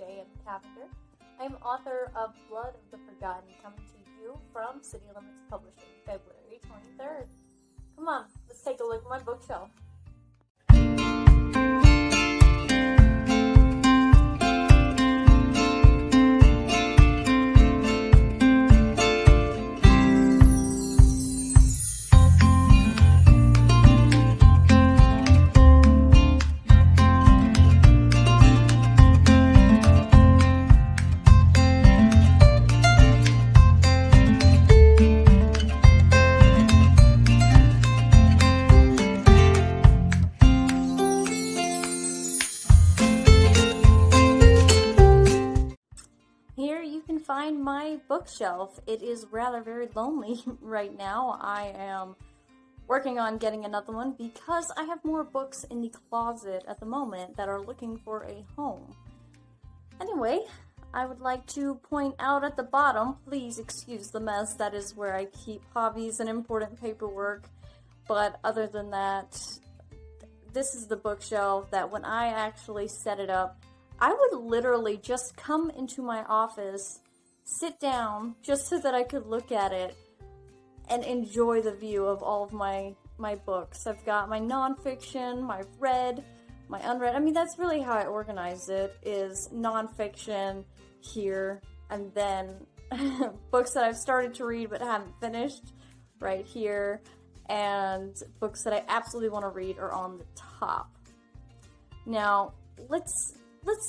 J.M. Cavender. I am author of Blood of the Forgotten, coming to you from City Limits Publishing, February 23rd. Come on, let's take a look at my bookshelf. Here you can find my bookshelf. It is rather very lonely right now. I am working on getting another one because I have more books in the closet at the moment that are looking for a home. Anyway, I would like to point out at the bottom, please excuse the mess, that is where I keep hobbies and important paperwork. But other than that, this is the bookshelf that when I actually set it up, I would literally just come into my office, sit down, just so that I could look at it and enjoy the view of all of my books. I've got my nonfiction, my read, my unread. I mean, that's really how I organize it, is nonfiction here, and then books that I've started to read but haven't finished right here, and books that I absolutely want to read are on the top. Now, let's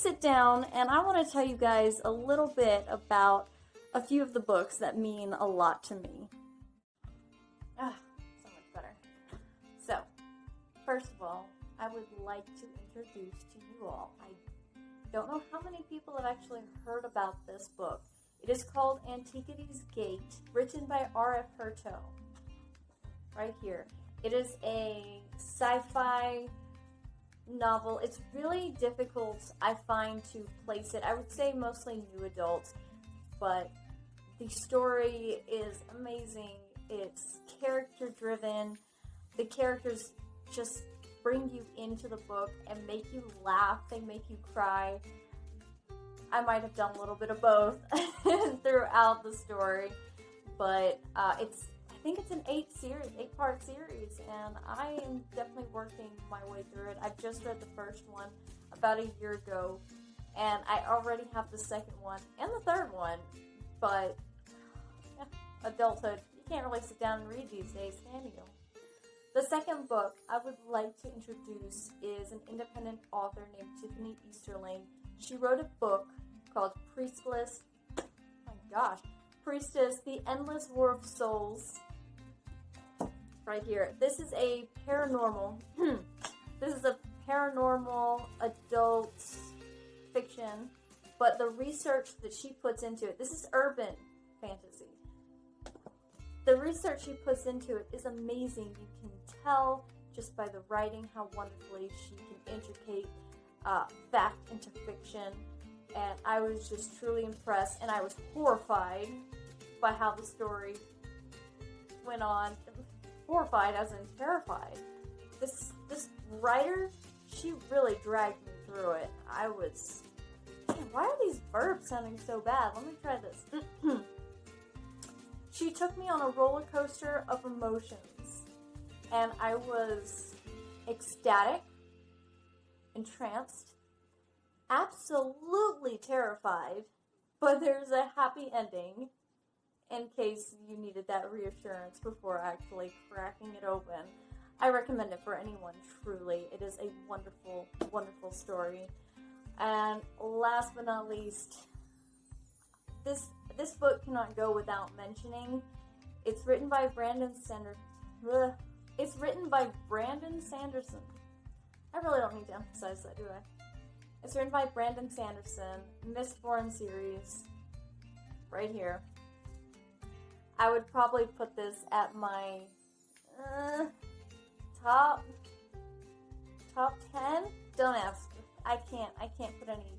sit down, and I want to tell you guys a little bit about a few of the books that mean a lot to me. So much better. So, first of all, I would like to introduce to you all, I don't know how many people have actually heard about this book. It is called Antiquity's Gate, written by R.F. Hurto. Right here. It is a sci-fi novel. It's really difficult, I find, to place it. I would say mostly new adults, but the story is amazing. It's character driven. The characters just bring you into the book and make you laugh. They make you cry. I might have done a little bit of both throughout the story, but I think it's an 8-part series, and I am definitely working my way through it. I've just read the first one about a year ago, and I already have the second one and the third one, but adulthood, you can't really sit down and read these days, can you? The second book I would like to introduce is an independent author named Tiffany Easterling. She wrote a book called Priestess, The Endless War of Souls. Right here. This is a paranormal adult fiction, but the research that she puts into it, this is urban fantasy. The research she puts into it is amazing. You can tell just by the writing how wonderfully she can integrate fact into fiction, and I was just truly impressed, and I was horrified by how the story went on. Horrified as in terrified. This writer, she really dragged me through it. I was, why are these verbs sounding so bad? Let me try this. She took me on a roller coaster of emotions, and I was ecstatic, entranced, absolutely terrified, but there's a happy ending, in case you needed that reassurance before actually cracking it open. I recommend it for anyone, truly. It is a wonderful, wonderful story. And last but not least, this book cannot go without mentioning. It's written by Brandon Sanderson. It's written by Brandon Sanderson. I really don't need to emphasize that, do I? It's written by Brandon Sanderson, Mistborn series, right here. I would probably put this at my top 10. Don't ask. I can't put any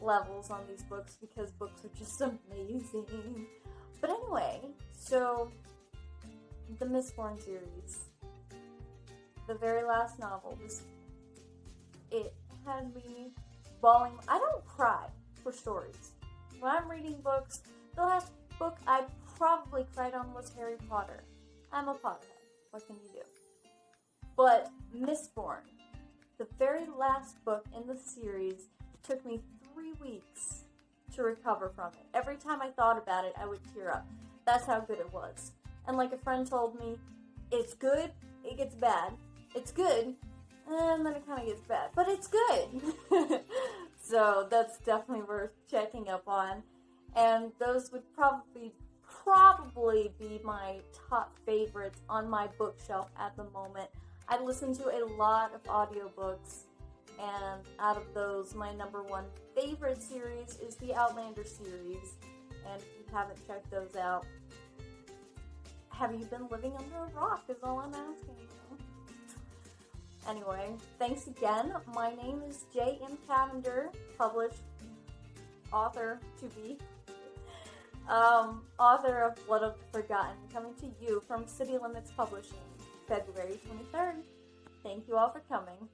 levels on these books because books are just amazing. But anyway, so the Mistborn series, the very last novel, it had me bawling. I don't cry for stories. When I'm reading books, the last book I probably cried on was Harry Potter. I'm a Potterhead. What can you do? But Mistborn, the very last book in the series, took me 3 weeks to recover from it. Every time I thought about it, I would tear up. That's how good it was. And like a friend told me, it's good, it gets bad. It's good, and then it kind of gets bad. But it's good! So that's definitely worth checking up on. And those would probably be my top favorites on my bookshelf at the moment. I listen to a lot of audiobooks, and out of those, my number one favorite series is the Outlander series. And if you haven't checked those out, have you been living under a rock is all I'm asking you. Anyway, thanks again. My name is J.M. Cavender, published author to be. Author of Blood of the Forgotten, coming to you from City Limits Publishing, February 23rd. Thank you all for coming.